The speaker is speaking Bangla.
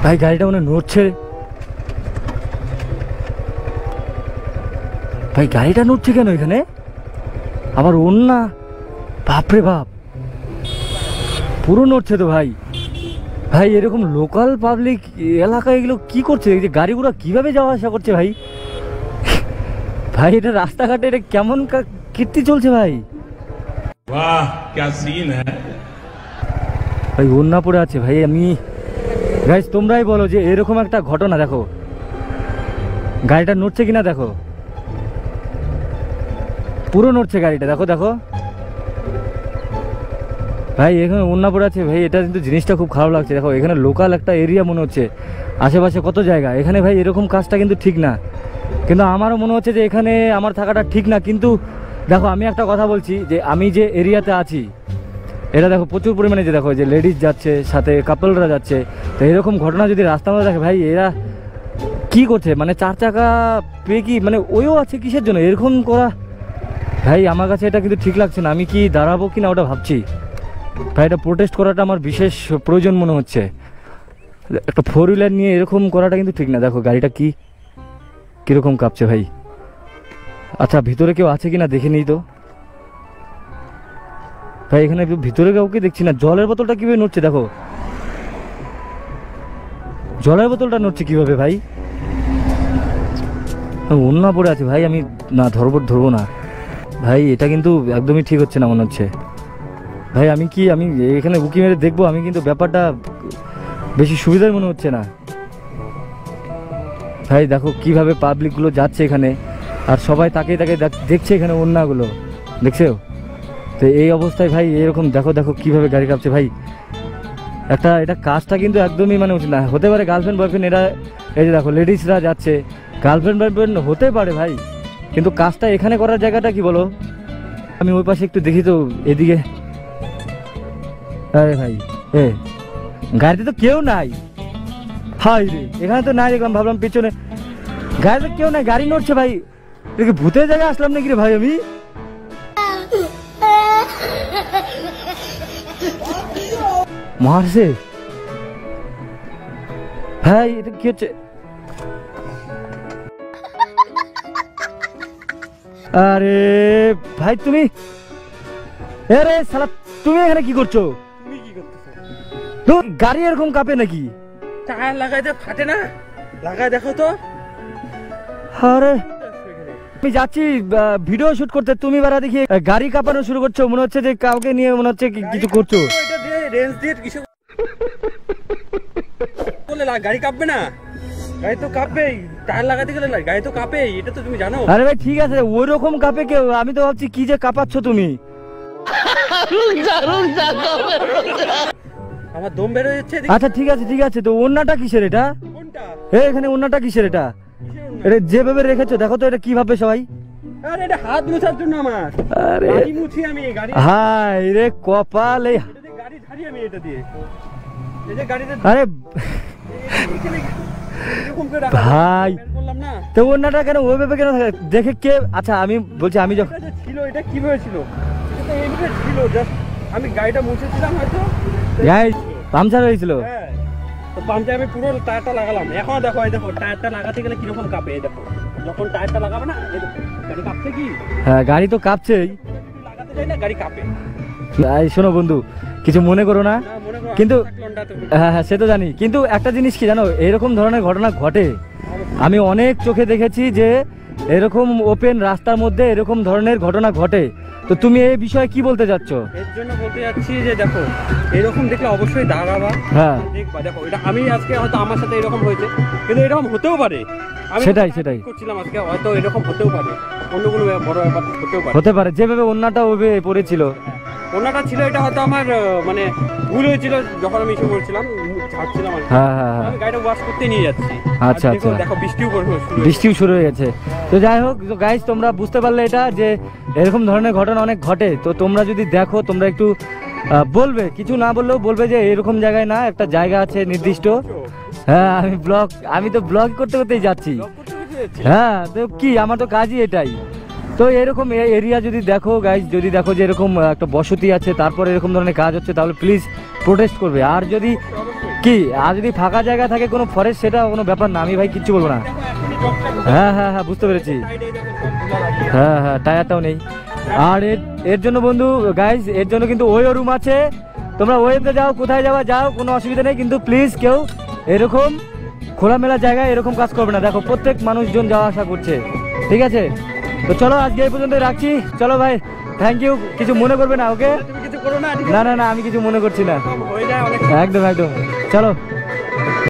ভাই গাড়িটা মনে নড়ছে, ভাই গাড়িটা নড়ছে কেন এখানে আবার? ওন্না বাপরে বাপ, পুরো নড়ছে তো ভাই। ভাই এরকম লোকাল পাবলিক এলাকায় এগুলো কি করছে? এই যে গাড়িগুলো কিভাবে যাওয়া আসা করছে ভাই? ভাই এটা রাস্তাঘাটে এটা কেমন কীর্তি চলছে ভাই? वाह क्या सीन है ভাই ওন্না পড়ে আছে ভাই। আমি গাইস তোমরাই বলো যে এরকম একটা ঘটনা, দেখো গাড়িটা নড়ছে কিনা, দেখো পুরো নড়ছে গাড়িটা, দেখো দেখো ভাই এখানে ওন্না পড়ে আছে ভাই। এটা কিন্তু জিনিসটা খুব খারাপ লাগছে। দেখো এখানে লোকাল একটা এরিয়া মনে হচ্ছে, আশেপাশে কত জায়গা, এখানে ভাই এরকম কাজটা কিন্তু ঠিক না। কিন্তু আমারও মনে হচ্ছে যে এখানে আমার থাকাটা ঠিক না। কিন্তু দেখো আমি একটা কথা বলছি যে আমি যে এরিয়াতে আছি এটা দেখো প্রচুর পরিমাণে যে দেখো যে লেডিস যাচ্ছে, সাথে কাপলরা যাচ্ছে। তো এরকম ঘটনা যদি রাস্তার মধ্যে দেখে ভাই এরা কি করছে? মানে 4 চাকা পেয়ে কি মানে ওইও আছে কিসের জন্য এরকম করা? ভাই আমার কাছে এটা কিন্তু ঠিক লাগছে না। আমি কি দাঁড়াবো কিনা ওটা ভাবছি ভাই। এটা প্রোটেস্ট করাটা আমার বিশেষ প্রয়োজন মনে হচ্ছে। একটা 4 হুইলার নিয়ে এরকম করাটা কিন্তু ঠিক না। দেখো গাড়িটা কি কিরকম কাঁপছে ভাই। আচ্ছা ভিতরে কেউ আছে কিনা দেখে নিই তো ভাই। এখানে ভিতরে কাউকে দেখছি না। জলের বোতলটা কিভাবে নড়ছে দেখো, জলের বোতলটা নড়ছে কিভাবে ভাই? ওন্না পড়ে আছে ভাই। আমি না ধরবো না ভাই, এটা কিন্তু একদমই ঠিক হচ্ছে না মনে হচ্ছে ভাই। আমি এখানে উকি মেরে দেখবো? আমি কিন্তু ব্যাপারটা বেশি সুবিধার মনে হচ্ছে না ভাই। দেখো কিভাবে পাবলিকগুলো যাচ্ছে এখানে, আর সবাই তাকে দেখছে এখানে ওন্নাগুলো, দেখছো তো? এই অবস্থায় ভাই এরকম দেখো দেখো কিভাবে গাড়ি কাঁপছে ভাই। এটা কাজটা কিন্তু একদমই মানে উচিত না। হতে পারে গার্লফ্রেন্ড বয়ফ্রেন্ড, এরা এই যে দেখো লেডিসরা যাচ্ছে, গার্লফ্রেন্ড বয়ফ্রেন্ড হতে পারে ভাই, কিন্তু কাজটা এখানে করার জায়গাটা কি বলো? আমি ওই পাশে একটু দেখি তো এদিকে। আরে ভাই গাড়িতে তো কেউ নাই। হাই রে, এখানে তো নাই দেখলাম, ভাবলাম পেছনে গাড়িতে কেউ নাই, গাড়ি নড়ছে ভাই। দেখি ভূতের জায়গায় আসলাম নাকি রে ভাই আমি? মারছে ভাই, এটা কি হচ্ছে? আরে ভাই তুমি, আরে শালা তুমি এখানে কি করছো? তুমি কি করতেছো? তো গাড়ি এরকম কাঁপে নাকি? টায়ার লাগাইতে ফাটে না, লাগাই দেখো তো। আরে আমি যাচ্ছি ভিডিও শুট করতে, তুমি বারা দেখি গাড়ি কাঁপানো শুরু করছো। মনে হচ্ছে যে কাউকে নিয়ে মনে হচ্ছে কিছু করছো। এটা দিয়ে রেঞ্জ দিয়ে কিছু বলে গাড়ি কাঁপবে না? গাড়ি তো কাঁপবেই, টায়ার লাগাতে গেলে গাড়ি তো কাঁপেই, এটা তো তুমি জানো। আরে ভাই ঠিক আছে, ওই রকম কাঁপে কেউ? আমি তো ভাবছি কি যে কাঁপাচ্ছ তুমি। আমার দম বের হয়ে যাচ্ছে। আচ্ছা ঠিক আছে তো ওন্নাটা কিসের এটা? কোনটা? এখানে ওন্নাটা কিসের এটা? কিসের ওন্না? এটা যেভাবে রেখেছো দেখো তো, এটা কি ভাবে সবাই? আরে এটা হাত মুছার জন্য আমার। আরে গাড়ি মুছি আমি, গাড়ি হাই রে কপাল। এই এটা দিয়ে গাড়ি ঝাড়ি আমি, এটা দিয়ে এই যে গাড়িতে আরে এরকম করে রাখা ভাই বের করলাম না। তো ওন্নাটা কেন ওইভাবে কেন দেখে কে? আচ্ছা আমি বলছি, আমি যখন এটা যে ছিল এটা কিভাবে ছিল? এটা তো এইভাবে ছিল, জাস্ট আমি গাড়িটা মুছেছিলাম হয়তো, গাইস পাংচার হয়েছিল। হ্যাঁ তো পাম্পে আমি পুরো টায়ারটা লাগালাম। এখন দেখো, এই দেখো টায়ারটা লাগাতে গেলে কিরকম কাঁপে। এই দেখো যখন টায়ারটা লাগাবে না, এই দেখো গাড়ি কাঁপছে কি? হ্যাঁ গাড়ি তো কাঁপছেই। লাগাতে যাই না গাড়ি কাঁপে। এই শোনো বন্ধু, কিছু মনে করো না, না মনে করো কিন্তু লন্ডা তুমি। হ্যাঁ সে তো জানি, কিন্তু একটা জিনিস কি জানো, এরকম ধরনের ঘটনা ঘটে। আমি অনেক চোখে দেখেছি যে এরকম ওপেন রাস্তার মধ্যে এরকম ধরনের ঘটনা ঘটে। তো তুমি এই বিষয়ে কি বলতে চাচ্ছ? এর জন্য বলতে যাচ্ছি যে দেখো এরকম দেখলে অবশ্যই দাঁড়াবা, হ্যাঁ দেখবা। দেখো এটা আমি আজকে হয়তো আমার সাথে এরকম হয়েছে, কিন্তু এরকম হতেও পারে। আমি সেটাই করছিলাম আজকে, হয়তো এরকম হতেও পারে, অন্য কোনো বড় ব্যাপার হতেও পারে। হতে পারে, যেভাবে ওন্নাটা ওভাবে পড়েছিল। ওনাটা ছিল, এটা হয়তো আমার মানে ভুল হয়েছিল যখন আমি এসে করছিলাম, ছাড়ছিলাম আর কি। হ্যাঁ হ্যাঁ হ্যাঁ আমি গাড়িটা ওয়াশ করতে নিয়ে যাচ্ছি। আচ্ছা, আর দেখো, আচ্ছা। দেখো বৃষ্টিও শুরু হয়েছে। বৃষ্টিও শুরু হয়ে গেছে। তো যাই হোক গাইস, তোমরা বুঝতে পারলে এটা যে এরকম ধরনের ঘটনা অনেক ঘটে। তো তোমরা যদি দেখো, তোমরা একটু বলবে, কিছু না বললেও বলবে যে এরকম জায়গায় না, একটা জায়গা আছে নির্দিষ্ট। হ্যাঁ আমি তো ব্লগ করতে করতেই যাচ্ছি। হ্যাঁ তো কি, আমার তো কাজই এটাই। তো এরকম এরিয়া যদি দেখো গাইস, যদি দেখো যে এরকম একটা বসতি আছে, তারপর এরকম ধরনের কাজ হচ্ছে, তাহলে প্লিজ প্রোটেস্ট করবে। আর যদি কি আর যদি ফাঁকা জায়গা থাকে কোনো ফরেস্ট, সেটা কোনো ব্যাপার না, আমি ভাই কিচ্ছু বলবো না। দেখো এখনই জবটা হ্যাঁ হ্যাঁ হ্যাঁ, বুঝতে পেরেছি। সাইডে দেখো সব ধুলা লাগিয়ে। হ্যাঁ হ্যাঁ, টায়ারটাও নেই। আর এর জন্য বন্ধু গাইজ, এর জন্য কিন্তু ওয়েও রুম আছে, তোমরা ওয়েতে যাও, কোথায় যাওয়া যাও, কোনো অসুবিধা নেই। কিন্তু প্লিজ কেউ এরকম খোলামেলা জায়গায় এরকম কাজ করবে না। দেখো প্রত্যেক মানুষজন যাওয়া আসা করছে, ঠিক আছে? তো চলো আজকে এই পর্যন্ত রাখছি। চলো ভাই, থ্যাংক ইউ, কিছু মনে করবে না, ওকে? তুমি কিছু করো না, ঠিক না আছে? না না, আমি কিছু মনে করছি না, হয়ে যায় অনেক। একদম একদম। চলো।